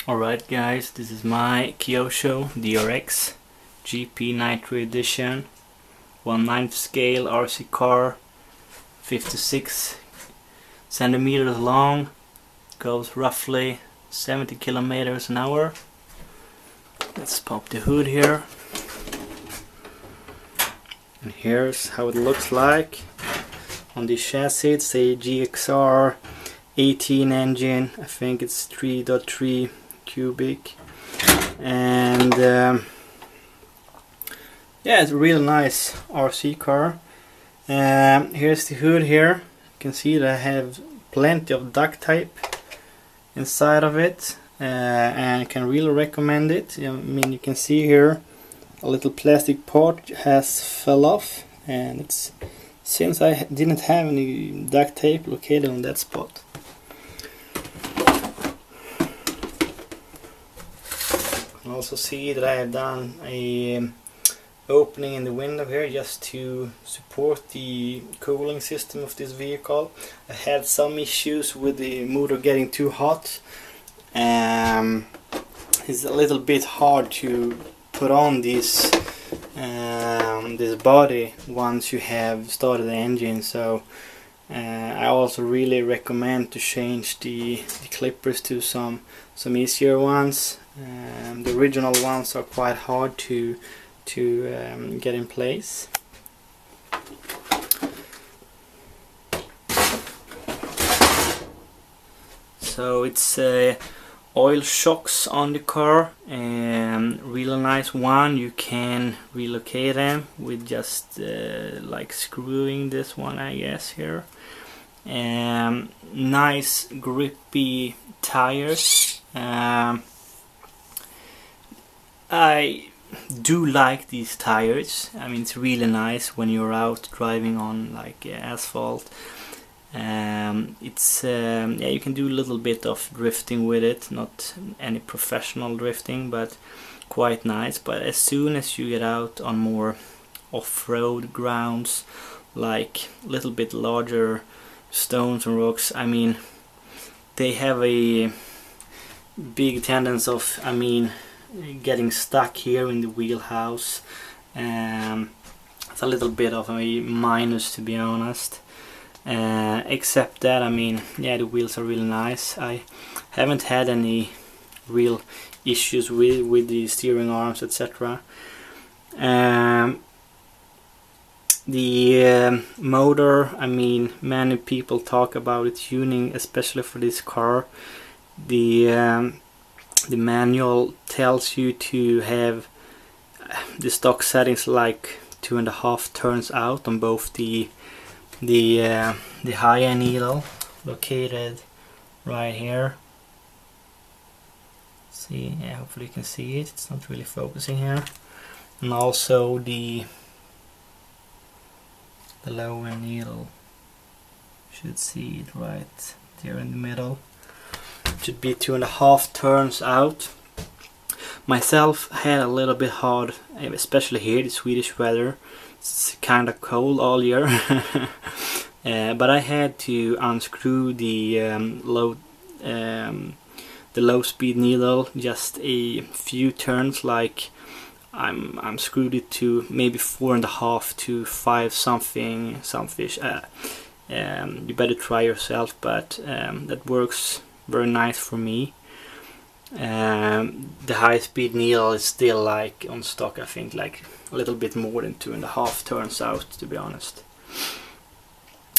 Alright guys, this is my Kyosho DRX GP Nitro Edition 1/9 scale RC car, 56 centimeters long, goes roughly 70 kilometers an hour. Let's pop the hood here, and here's how it looks like. On the chassis it's a GXR 18 engine, I think it's 3.3 cubic, and yeah, it's a real nice RC car. Here's the hood here. You can see that I have plenty of duct tape inside of it, and I can really recommend it. I mean, you can see here a little plastic part has fell off, and it's since I didn't have any duct tape located on that spot. You can also see that I have done a opening in the window here just to support the cooling system of this vehicle. I had some issues with the motor getting too hot. It's a little bit hard to put on this this body once you have started the engine, so I also really recommend to change the clippers to some easier ones. The original ones are quite hard to get in place. So it's oil shocks on the car, and really nice one. You can relocate them with just like screwing this one, I guess, here. Nice grippy tires. I do like these tires. I mean, it's really nice when you're out driving on like asphalt. It's yeah, you can do a little bit of drifting with it, not any professional drifting, but quite nice. But as soon as you get out on more off-road grounds, like a little bit larger stones and rocks, I mean, they have a big tendency of, I mean, getting stuck here in the wheelhouse. It's a little bit of a minus, to be honest. Except that, I mean, yeah, the wheels are really nice. I haven't had any real issues with the steering arms, etc. The motor, I mean, many people talk about the tuning, especially for this car. The manual tells you to have the stock settings like 2.5 turns out on both the high-end needle, located right here. See, yeah, hopefully you can see it. It's not really focusing here. And also the low-end needle. Should see it right there in the middle. Should be 2.5 turns out. Myself had a little bit hard, especially here, the Swedish weather. It's kind of cold all year. But I had to unscrew the low speed needle just a few turns, like I'm screwed it to maybe 4.5 to 5 something fish. You better try yourself, but that works very nice for me. The high speed needle is still like on stock, I think like a little bit more than 2.5 turns out, to be honest.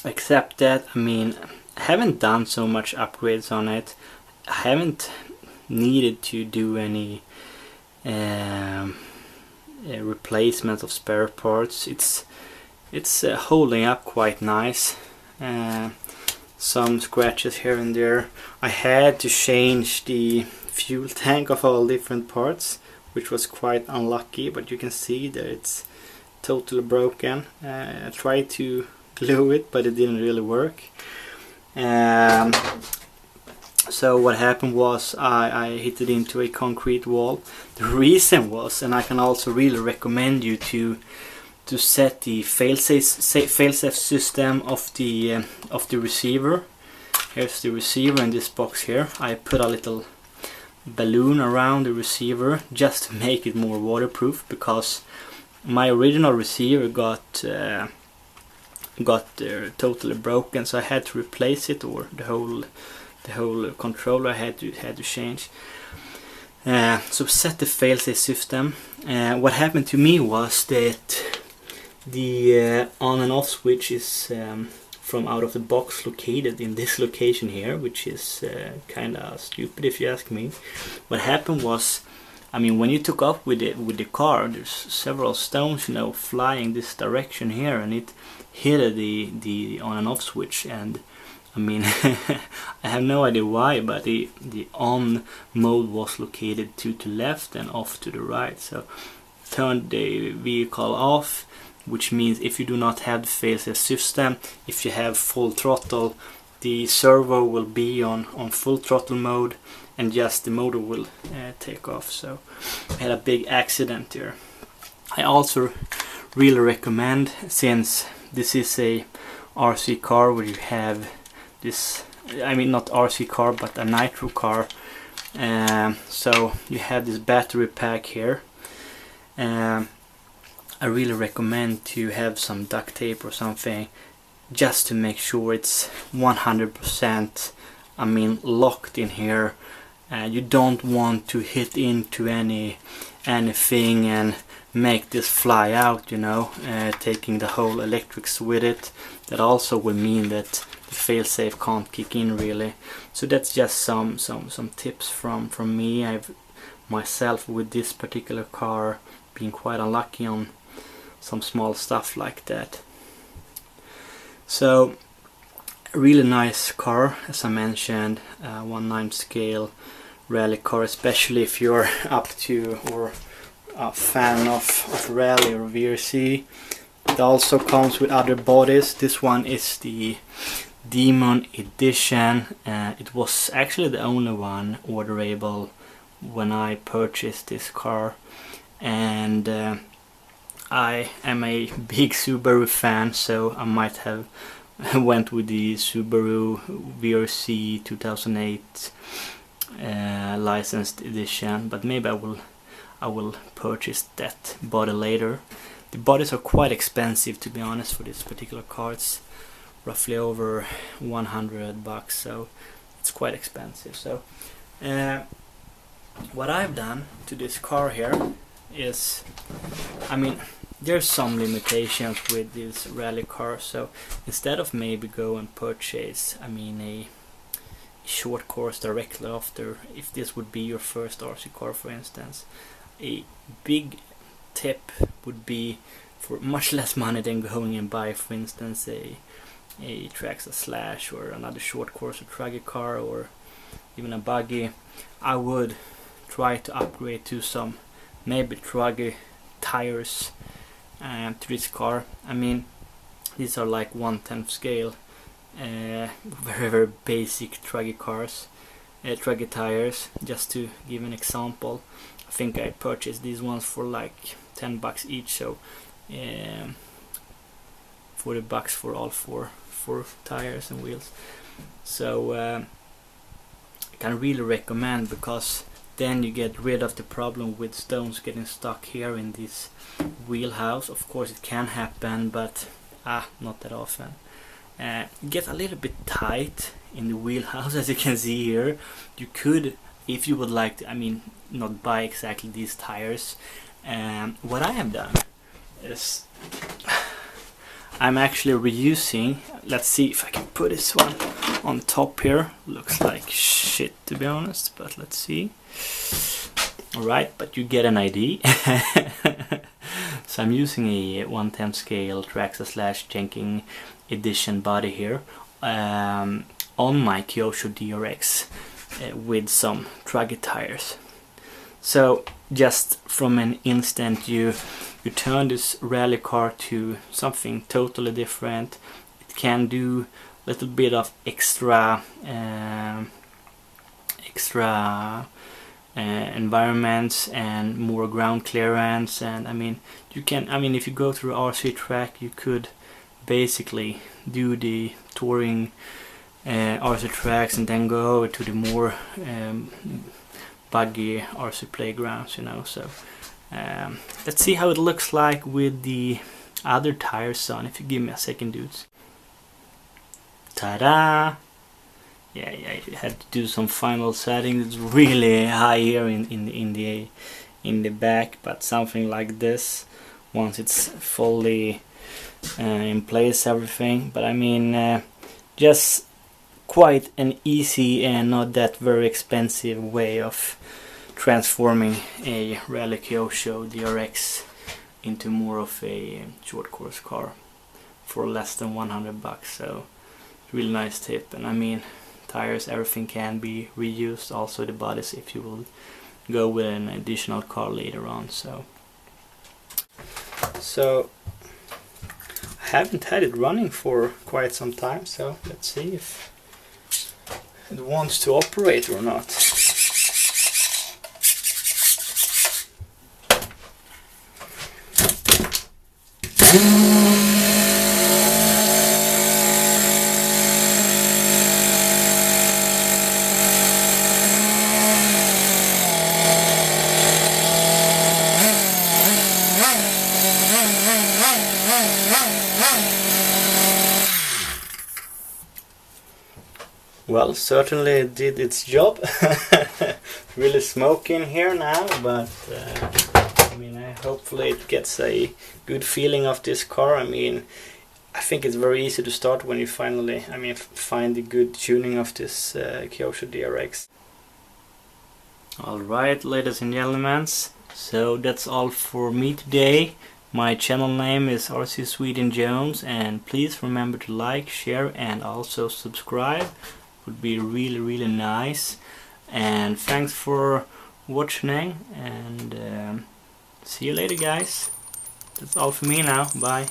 Except that, I mean, I haven't done so much upgrades on it. I haven't needed to do any replacement of spare parts. It's holding up quite nice. some scratches here and there. I had to change the fuel tank of all different parts, which was quite unlucky, but you can see that it's totally broken. I tried to glue it, but it didn't really work. So what happened was I hit it into a concrete wall. The reason was, and I can also really recommend you to set the failsafe system of the receiver. Here's the receiver in this box here. I put a little balloon around the receiver just to make it more waterproof, because my original receiver got totally broken, so I had to replace it, or the whole controller I had to change. So set the failsafe system. What happened to me was that the on and off switch is from out of the box located in this location here, which is kinda stupid if you ask me. What happened was, I mean, when you took off with the car, there's several stones, you know, flying this direction here, and it hit the on and off switch. And I mean, I have no idea why, but the on mode was located to left and off to the right. So turned the vehicle off, which means if you do not have the failsafe system, if you have full throttle, the servo will be on full throttle mode, and just the motor will take off. So I had a big accident there. I also really recommend, since this is a RC car where you have this, I mean not RC car but a Nitro car, so you have this battery pack here. I really recommend to have some duct tape or something, just to make sure it's 100%, I mean, locked in here. You don't want to hit into anything and make this fly out, you know, taking the whole electrics with it. That also will mean that the failsafe can't kick in really. So that's just some tips from me. I've myself, with this particular car, been quite unlucky on some small stuff like that. So really nice car, as I mentioned, 1/9 scale rally car, especially if you're up to or a fan of rally or VRC. It also comes with other bodies. This one is the Demon Edition. It was actually the only one orderable when I purchased this car, and I am a big Subaru fan, so I might have went with the Subaru VRC 2008 licensed edition, but maybe I will purchase that body later. The bodies are quite expensive, to be honest, for this particular car. It's roughly over $100, so it's quite expensive. So what I've done to this car here is, I mean, there's some limitations with this rally car, so instead of maybe go and purchase, I mean, a short course directly after, if this would be your first RC car, for instance, a big tip would be, for much less money than going and buy, for instance, a Trix Slash or another short course or truggy car or even a buggy, I would try to upgrade to some maybe truggy tires to this car. I mean, these are like 1/10 scale, very basic truggy cars, truggy tires. Just to give an example, I think I purchased these ones for like $10 each, so $40 for all four tires and wheels. So I can really recommend, because then you get rid of the problem with stones getting stuck here in this wheelhouse. Of course it can happen, but not that often. Get a little bit tight in the wheelhouse, as you can see here. You could, if you would like to, I mean, not buy exactly these tires. What I have done is I'm actually reusing, let's see if I can put this one on top here. Looks like shit, to be honest, but let's see. Alright, but you get an idea. So I'm using a 1/10 scale Trix Slash Jenkins edition body here. on my Kyosho DRX with some draggy tires. So just from an instant you turn this rally car to something totally different. It can do a little bit of extra environments and more ground clearance, and I mean if you go through RC track, you could basically do the touring RC tracks and then go over to the more buggy RC playgrounds, you know. So let's see how it looks like with the other tires on. If you give me a second, dudes. Ta-da! Yeah, you had to do some final settings. It's really high here in the back, but something like this once it's fully in place, everything. But I mean, just quite an easy and not that very expensive way of transforming a Rally Kyosho DRX into more of a short course car for less than 100 bucks. So really nice tip. And I mean, tires, everything can be reused, also the bodies if you will go with an additional car later on. So I haven't had it running for quite some time, so let's see if it wants to operate or not. Well, certainly it did its job. Really smoking here now, but I mean, hopefully it gets a good feeling of this car. I mean, I think it's very easy to start when you finally, find the good tuning of this Kyosho DRX. Alright, ladies and gentlemen, so that's all for me today. My channel name is RC SwedenJones, and please remember to like, share and also subscribe. Would be really nice. And thanks for watching, and see you later, guys. That's all for me now. Bye.